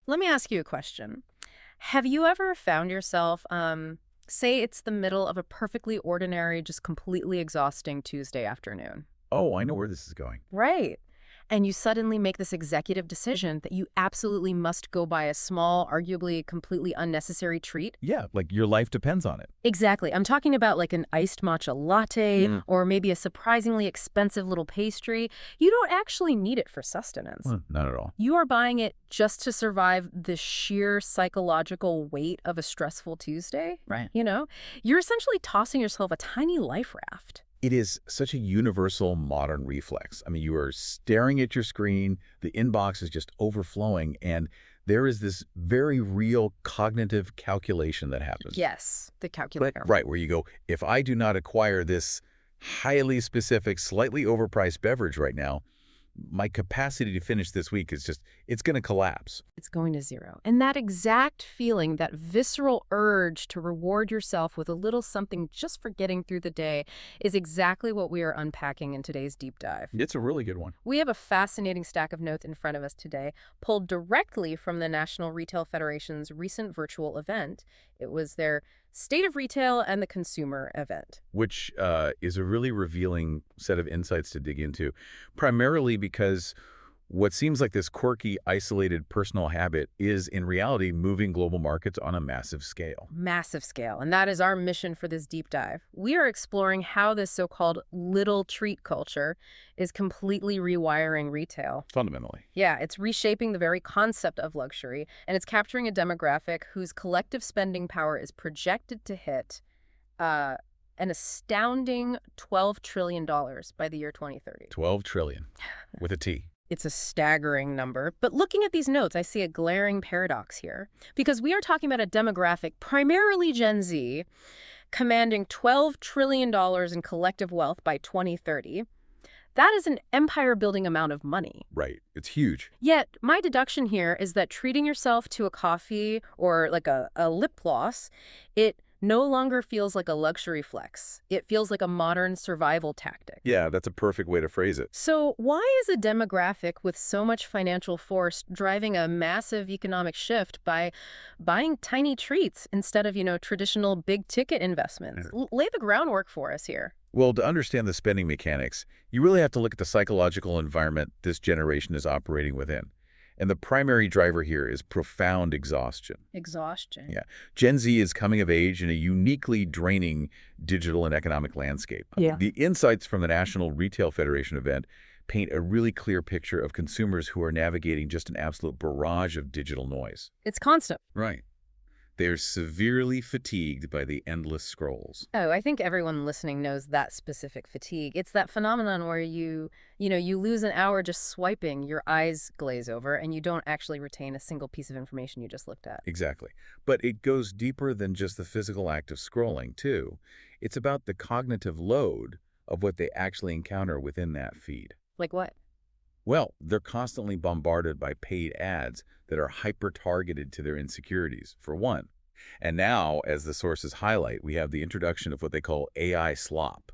Let me ask you a question. Have you ever found yourself, say it's the middle of a perfectly ordinary, just completely exhausting Tuesday afternoon? Oh, I know where this is going. Right. And you suddenly make this executive decision that you absolutely must go buy a small, arguably completely unnecessary treat? Yeah, like your life depends on it. Exactly. I'm talking about like an iced matcha latte or maybe a surprisingly expensive little pastry. You don't actually need it for sustenance. Well, not at all. You are buying it just to survive the sheer psychological weight of a stressful Tuesday. Right. You know, you're essentially tossing yourself a tiny life raft. It is such a universal modern reflex. I mean, you are staring at your screen, the inbox is just overflowing, and there is this very real cognitive calculation that happens. Yes, the calculator. Right, where you go, if I do not acquire this highly specific, slightly overpriced beverage right now, my capacity to finish this week is just, it's going to collapse. It's going to zero. And that exact feeling, that visceral urge to reward yourself with a little something just for getting through the day is exactly what we are unpacking in today's deep dive. It's a really good one. We have a fascinating stack of notes in front of us today, pulled directly from the National Retail Federation's recent virtual event. It was their State of Retail and the Consumer event. Which is a really revealing set of insights to dig into, primarily because what seems like this quirky, isolated personal habit is, in reality, moving global markets on a massive scale. Massive scale. And that is our mission for this deep dive. We are exploring how this so-called little treat culture is completely rewiring retail. Fundamentally. Yeah, it's reshaping the very concept of luxury, and it's capturing a demographic whose collective spending power is projected to hit an astounding $12 trillion by the year 2030. 12 trillion, with a T. It's a staggering number. But looking at these notes, I see a glaring paradox here. Because we are talking about a demographic, primarily Gen Z, commanding $12 trillion in collective wealth by 2030. That is an empire-building amount of money. Right. It's huge. Yet, my deduction here is that treating yourself to a coffee or like a lip gloss, it no longer feels like a luxury flex. It feels like a modern survival tactic. Yeah, that's a perfect way to phrase it. So why is a demographic with so much financial force driving a massive economic shift by buying tiny treats instead of, traditional big-ticket investments? Lay the groundwork for us here. Well, to understand the spending mechanics, you really have to look at the psychological environment this generation is operating within. And the primary driver here is profound exhaustion. Exhaustion. Yeah. Gen Z is coming of age in a uniquely draining digital and economic landscape. Yeah. The insights from the National Retail Federation event paint a really clear picture of consumers who are navigating just an absolute barrage of digital noise. It's constant. Right. They're severely fatigued by the endless scrolls. Oh, I think everyone listening knows that specific fatigue. It's that phenomenon where you lose an hour just swiping, your eyes glaze over, and you don't actually retain a single piece of information you just looked at. Exactly. But it goes deeper than just the physical act of scrolling, too. It's about the cognitive load of what they actually encounter within that feed. Like what? Well, they're constantly bombarded by paid ads that are hyper-targeted to their insecurities, for one. And now, as the sources highlight, we have the introduction of what they call AI slop.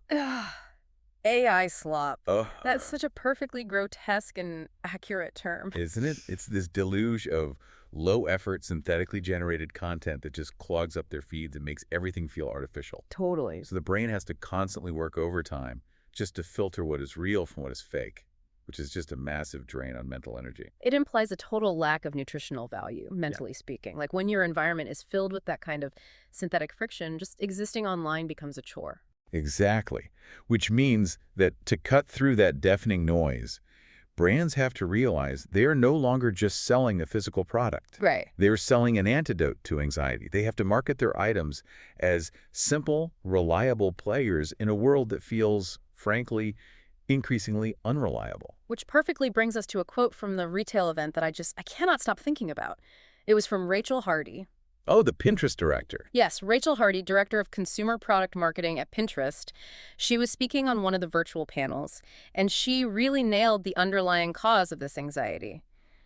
AI slop. That's such a perfectly grotesque and accurate term. Isn't it? It's this deluge of low-effort, synthetically generated content that just clogs up their feeds and makes everything feel artificial. Totally. So the brain has to constantly work overtime just to filter what is real from what is fake, which is just a massive drain on mental energy. It implies a total lack of nutritional value, mentally speaking. Like when your environment is filled with that kind of synthetic friction, just existing online becomes a chore. Exactly. Which means that to cut through that deafening noise, brands have to realize they are no longer just selling a physical product. Right. They're selling an antidote to anxiety. They have to market their items as simple, reliable players in a world that feels, frankly, increasingly unreliable. Which perfectly brings us to a quote from the retail event that I cannot stop thinking about. It was from Rachel Hardy. Oh, the Pinterest director. Yes, Rachel Hardy, director of consumer product marketing at Pinterest. She was speaking on one of the virtual panels, and she really nailed the underlying cause of this anxiety.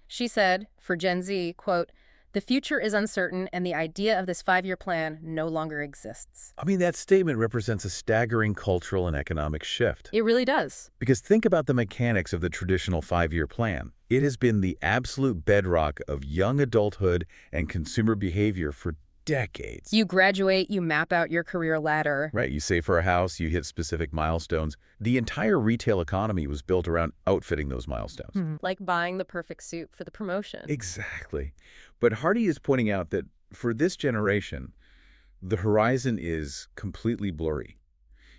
She said, for Gen Z, quote, The future is uncertain, and the idea of this 5-year plan no longer exists. I mean, that statement represents a staggering cultural and economic shift. It really does. Because think about the mechanics of the traditional 5-year plan. It has been the absolute bedrock of young adulthood and consumer behavior for decades. You graduate, you map out your career ladder. Right, you save for a house, you hit specific milestones. The entire retail economy was built around outfitting those milestones. Like buying the perfect suit for the promotion. Exactly. But Hardy is pointing out that for this generation, the horizon is completely blurry.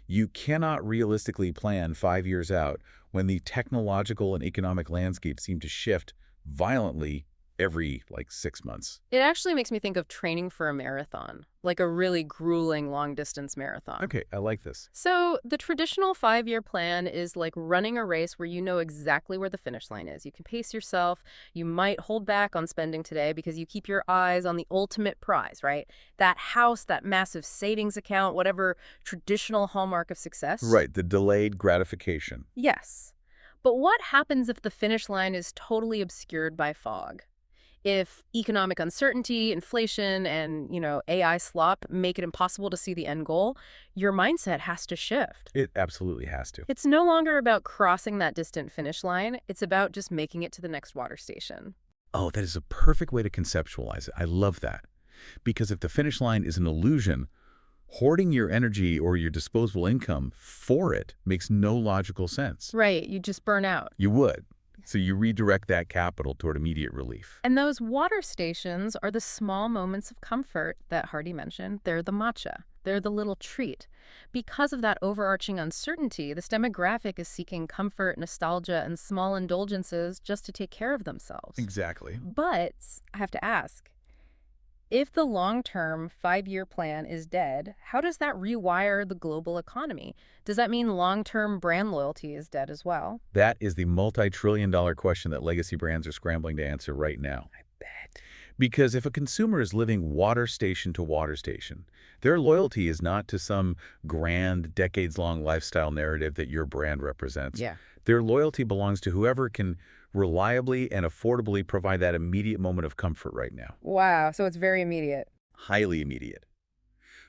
You cannot realistically plan 5 years out when the technological and economic landscape seem to shift violently every, 6 months. It actually makes me think of training for a marathon, like a really grueling long-distance marathon. Okay, I like this. So the traditional 5-year plan is like running a race where you know exactly where the finish line is. You can pace yourself. You might hold back on spending today because you keep your eyes on the ultimate prize, right? That house, that massive savings account, whatever traditional hallmark of success. Right, the delayed gratification. Yes. But what happens if the finish line is totally obscured by fog? If economic uncertainty, inflation, and, AI slop make it impossible to see the end goal, your mindset has to shift. It absolutely has to. It's no longer about crossing that distant finish line. It's about just making it to the next water station. Oh, that is a perfect way to conceptualize it. I love that. Because if the finish line is an illusion, hoarding your energy or your disposable income for it makes no logical sense. Right, you just burn out. You would. So you redirect that capital toward immediate relief. And those water stations are the small moments of comfort that Hardy mentioned. They're the matcha. They're the little treat. Because of that overarching uncertainty, this demographic is seeking comfort, nostalgia, and small indulgences just to take care of themselves. Exactly. But I have to ask, if the long-term 5-year plan is dead, how does that rewire the global economy? Does that mean long-term brand loyalty is dead as well? That is the multi-trillion-dollar question that legacy brands are scrambling to answer right now. I bet. Because if a consumer is living water station to water station, their loyalty is not to some grand, decades-long lifestyle narrative that your brand represents. Yeah. Their loyalty belongs to whoever can reliably and affordably provide that immediate moment of comfort right now. Wow, so it's very immediate. Highly immediate.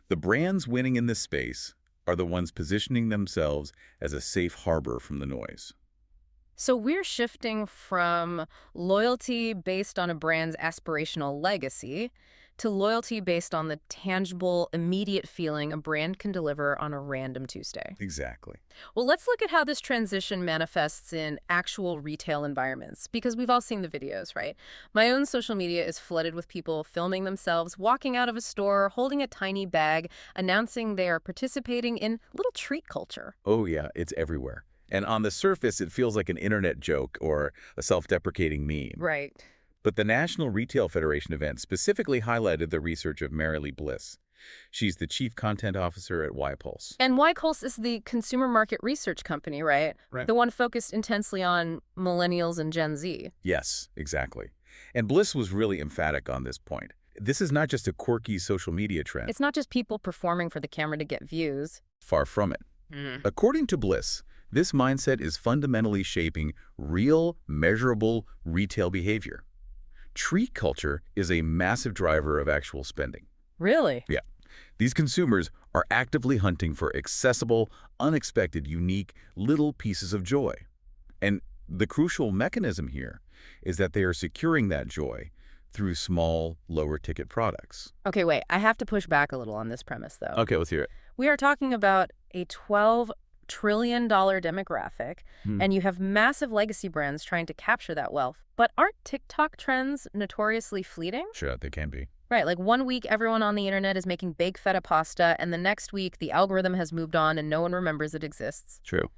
The brands winning in this space are the ones positioning themselves as a safe harbor from the noise. So we're shifting from loyalty based on a brand's aspirational legacy to loyalty based on the tangible, immediate feeling a brand can deliver on a random Tuesday. Exactly. Well, let's look at how this transition manifests in actual retail environments, because we've all seen the videos, right? My own social media is flooded with people filming themselves, walking out of a store, holding a tiny bag, announcing they are participating in little treat culture. Oh yeah, it's everywhere. And on the surface, it feels like an internet joke or a self-deprecating meme. Right. But the National Retail Federation event specifically highlighted the research of Marilee Bliss. She's the chief content officer at YPulse. And YPulse is the consumer market research company, right? Right. The one focused intensely on millennials and Gen Z. Yes, exactly. And Bliss was really emphatic on this point. This is not just a quirky social media trend. It's not just people performing for the camera to get views. Far from it. According to Bliss, this mindset is fundamentally shaping real, measurable retail behavior. Treat culture is a massive driver of actual spending. Really? Yeah. These consumers are actively hunting for accessible, unexpected, unique, little pieces of joy. And the crucial mechanism here is that they are securing that joy through small, lower-ticket products. Okay, wait. I have to push back a little on this premise, though. Okay, let's hear it. We are talking about a $12 trillion demographic, and you have massive legacy brands trying to capture that wealth. But aren't TikTok trends notoriously fleeting? Sure, they can be. Right, like one week everyone on the internet is making baked feta pasta, and the next week the algorithm has moved on and no one remembers it exists. True.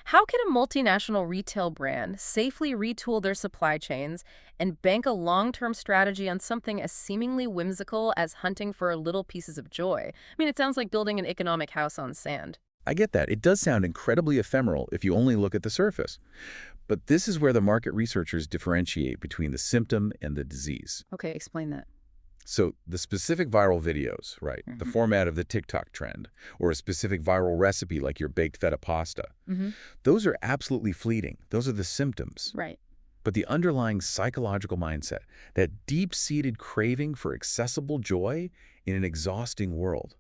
How can a multinational retail brand safely retool their supply chains and bank a long-term strategy on something as seemingly whimsical as hunting for little pieces of joy? I mean, it sounds like building an economic house on sand. I get that. It does sound incredibly ephemeral if you only look at the surface. But this is where the market researchers differentiate between the symptom and the disease. Okay, explain that. So the specific viral videos, right, the format of the TikTok trend, or a specific viral recipe like your baked feta pasta, those are absolutely fleeting. Those are the symptoms. Right. but the underlying psychological mindset, that deep-seated craving for accessible joy in an exhausting world.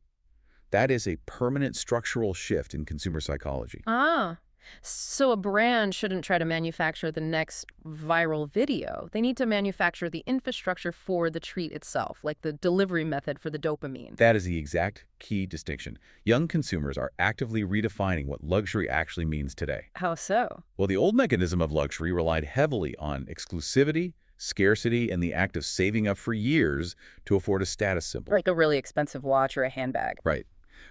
That is a permanent structural shift in consumer psychology. Ah, so a brand shouldn't try to manufacture the next viral video. They need to manufacture the infrastructure for the treat itself, like the delivery method for the dopamine. That is the exact key distinction. Young consumers are actively redefining what luxury actually means today. How so? Well, the old mechanism of luxury relied heavily on exclusivity, scarcity, and the act of saving up for years to afford a status symbol. Like a really expensive watch or a handbag. Right.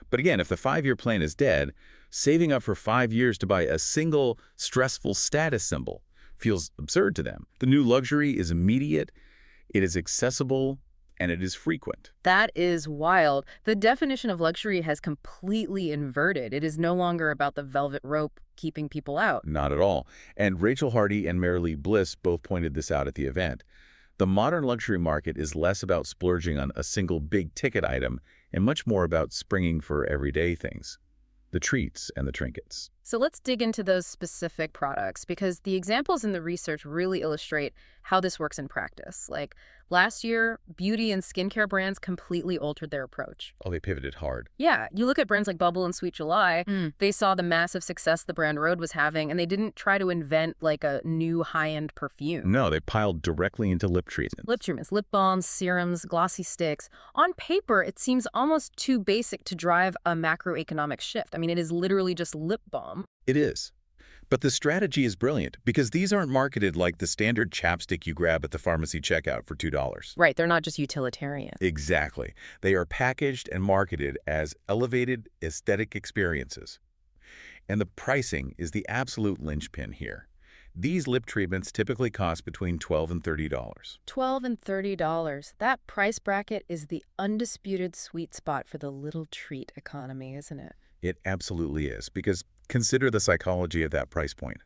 But again, if the 5-year plan is dead, saving up for 5 years to buy a single stressful status symbol feels absurd to them. The new luxury is immediate, it is accessible, and it is frequent. That is wild. The definition of luxury has completely inverted. It is no longer about the velvet rope keeping people out. Not at all. And Rachel Hardy and Mary Lee Bliss both pointed this out at the event. The modern luxury market is less about splurging on a single big-ticket item and much more about springing for everyday things, the treats and the trinkets. So let's dig into those specific products, because the examples in the research really illustrate how this works in practice. Like last year, beauty and skincare brands completely altered their approach. Oh, they pivoted hard. Yeah, you look at brands like Bubble and Sweet July, they saw the massive success the brand Road was having, and they didn't try to invent like a new high-end perfume. No, they piled directly into lip treatments. Lip treatments, lip balms, serums, glossy sticks. On paper, it seems almost too basic to drive a macroeconomic shift. I mean, it is literally just lip balm. It is. But the strategy is brilliant because these aren't marketed like the standard chapstick you grab at the pharmacy checkout for $2. Right, they're not just utilitarian. Exactly. They are packaged and marketed as elevated aesthetic experiences. And the pricing is the absolute linchpin here. These lip treatments typically cost between $12 and $30. $12 and $30. That price bracket is the undisputed sweet spot for the little treat economy, isn't it? It absolutely is, because consider the psychology of that price point.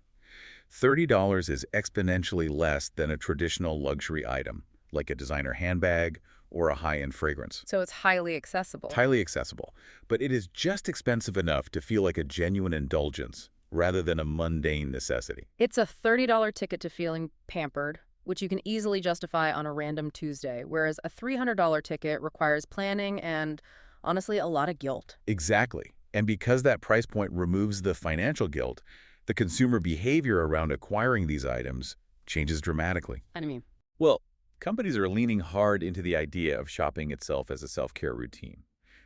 $30 is exponentially less than a traditional luxury item, like a designer handbag or a high-end fragrance. So it's highly accessible. It's highly accessible, but it is just expensive enough to feel like a genuine indulgence rather than a mundane necessity. It's a $30 ticket to feeling pampered, which you can easily justify on a random Tuesday, whereas a $300 ticket requires planning and, honestly, a lot of guilt. Exactly. And because that price point removes the financial guilt, the consumer behavior around acquiring these items changes dramatically. What do you mean? Well, companies are leaning hard into the idea of shopping itself as a self-care routine.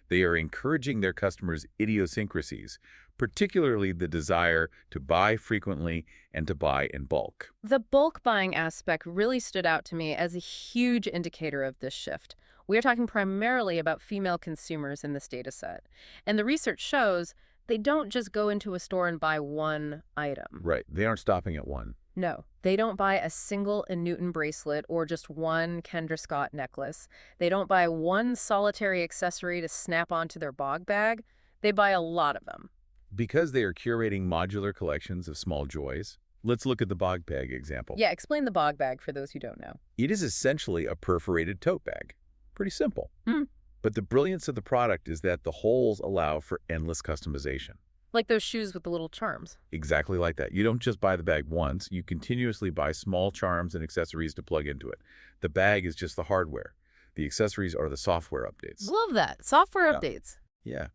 They are encouraging their customers' idiosyncrasies, particularly the desire to buy frequently and to buy in bulk. The bulk buying aspect really stood out to me as a huge indicator of this shift. We are talking primarily about female consumers in this data set. And the research shows they don't just go into a store and buy one item. Right. They aren't stopping at one. No, they don't buy a single Newton bracelet or just one Kendra Scott necklace. They don't buy one solitary accessory to snap onto their bog bag. They buy a lot of them. Because they are curating modular collections of small joys, let's look at the bog bag example. Yeah, explain the bog bag for those who don't know. It is essentially a perforated tote bag. Pretty simple. But the brilliance of the product is that the holes allow for endless customization. Like those shoes with the little charms. Exactly like that. You don't just buy the bag once. You continuously buy small charms and accessories to plug into it. The bag is just the hardware. The accessories are the software updates. Love that. Software updates. Yeah.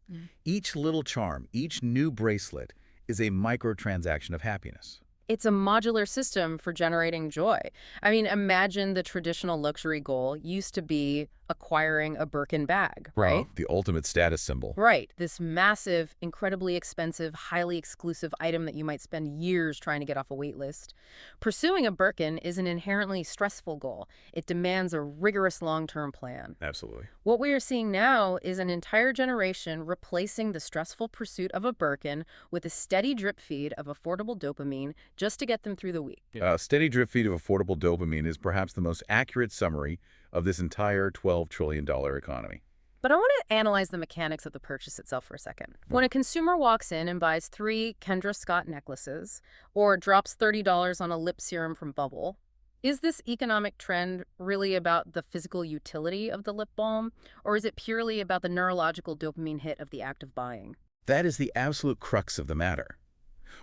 Each little charm, each new bracelet is a microtransaction of happiness. It's a modular system for generating joy. I mean, imagine the traditional luxury goal used to be acquiring a Birkin bag, right? The ultimate status symbol. Right. This massive, incredibly expensive, highly exclusive item that you might spend years trying to get off a wait list. Pursuing a Birkin is an inherently stressful goal. It demands a rigorous long-term plan. Absolutely. What we are seeing now is an entire generation replacing the stressful pursuit of a Birkin with a steady drip feed of affordable dopamine just to get them through the week. A steady drip feed of affordable dopamine is perhaps the most accurate summary of this entire $12 trillion economy. But I want to analyze the mechanics of the purchase itself for a second. When a consumer walks in and buys 3 Kendra Scott necklaces or drops $30 on a lip serum from Bubble, is this economic trend really about the physical utility of the lip balm, or is it purely about the neurological dopamine hit of the act of buying? That is the absolute crux of the matter.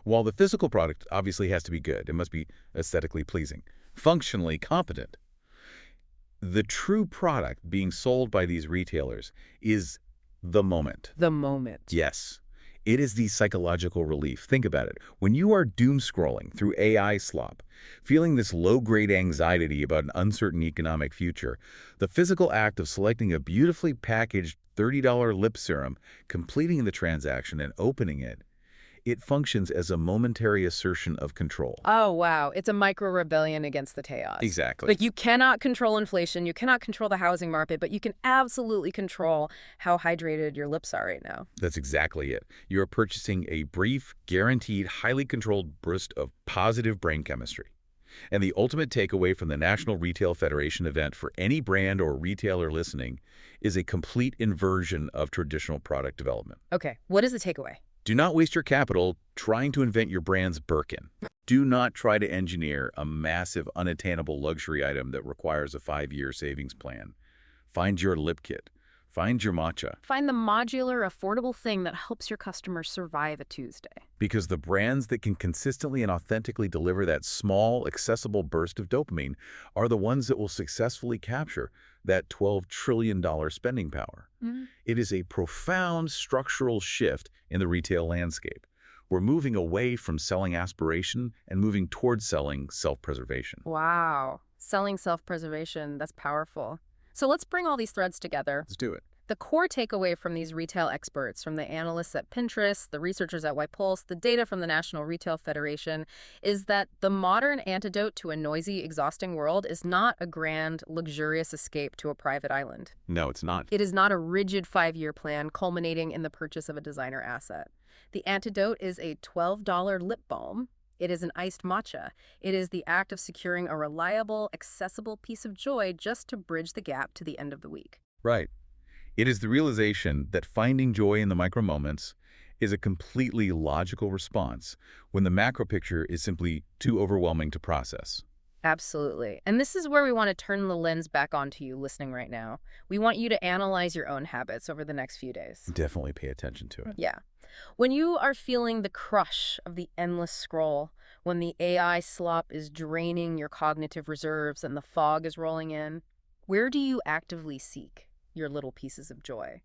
While the physical product obviously has to be good, it must be aesthetically pleasing, functionally competent. The true product being sold by these retailers is the moment. The moment. Yes. It is the psychological relief. Think about it. When you are doom scrolling through AI slop, feeling this low-grade anxiety about an uncertain economic future, the physical act of selecting a beautifully packaged $30 lip serum, completing the transaction, and opening it, it functions as a momentary assertion of control. Oh, wow. It's a micro-rebellion against the chaos. Exactly. Like, you cannot control inflation, you cannot control the housing market, but you can absolutely control how hydrated your lips are right now. That's exactly it. You're purchasing a brief, guaranteed, highly controlled burst of positive brain chemistry. And the ultimate takeaway from the National Retail Federation event for any brand or retailer listening is a complete inversion of traditional product development. Okay, what is the takeaway? Do not waste your capital trying to invent your brand's Birkin. Do not try to engineer a massive, unattainable luxury item that requires a 5-year savings plan. Find your lip kit. Find your matcha. Find the modular, affordable thing that helps your customers survive a Tuesday. Because the brands that can consistently and authentically deliver that small, accessible burst of dopamine are the ones that will successfully capture that $12 trillion spending power. It is a profound structural shift in the retail landscape. We're moving away from selling aspiration and moving towards selling self-preservation. Wow. Selling self-preservation, that's powerful. So let's bring all these threads together. Let's do it. The core takeaway from these retail experts, from the analysts at Pinterest, the researchers at Pulse, the data from the National Retail Federation, is that the modern antidote to a noisy, exhausting world is not a grand, luxurious escape to a private island. No, it's not. It is not a rigid 5-year plan culminating in the purchase of a designer asset. The antidote is a $12 lip balm. It is an iced matcha. It is the act of securing a reliable, accessible piece of joy just to bridge the gap to the end of the week. Right. It is the realization that finding joy in the micro moments is a completely logical response when the macro picture is simply too overwhelming to process. Absolutely. And this is where we want to turn the lens back onto you listening right now. We want you to analyze your own habits over the next few days. Definitely pay attention to it. Yeah. When you are feeling the crush of the endless scroll, when the AI slop is draining your cognitive reserves and the fog is rolling in, where do you actively seek your little pieces of joy?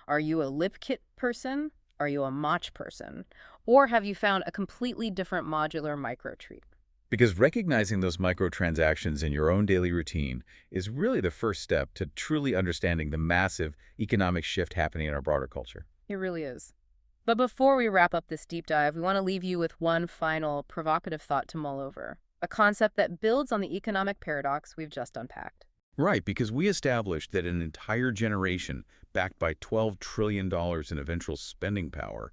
Are you a lip kit person? Are you a match person? Or have you found a completely different modular micro treat? Because recognizing those microtransactions in your own daily routine is really the first step to truly understanding the massive economic shift happening in our broader culture. It really is. But before we wrap up this deep dive, we want to leave you with one final provocative thought to mull over, a concept that builds on the economic paradox we've just unpacked. Right, because we established that an entire generation backed by $12 trillion in eventual spending power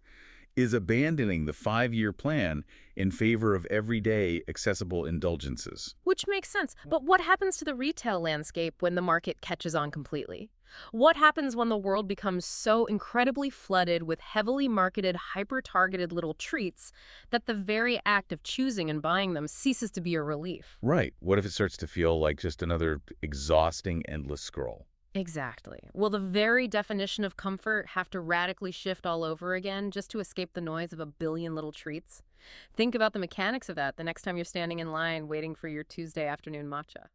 is abandoning the 5-year plan in favor of everyday accessible indulgences. Which makes sense. But what happens to the retail landscape when the market catches on completely? What happens when the world becomes so incredibly flooded with heavily marketed, hyper-targeted little treats that the very act of choosing and buying them ceases to be a relief? Right. What if it starts to feel like just another exhausting, endless scroll? Exactly. Will the very definition of comfort have to radically shift all over again just to escape the noise of a billion little treats? Think about the mechanics of that the next time you're standing in line waiting for your Tuesday afternoon matcha.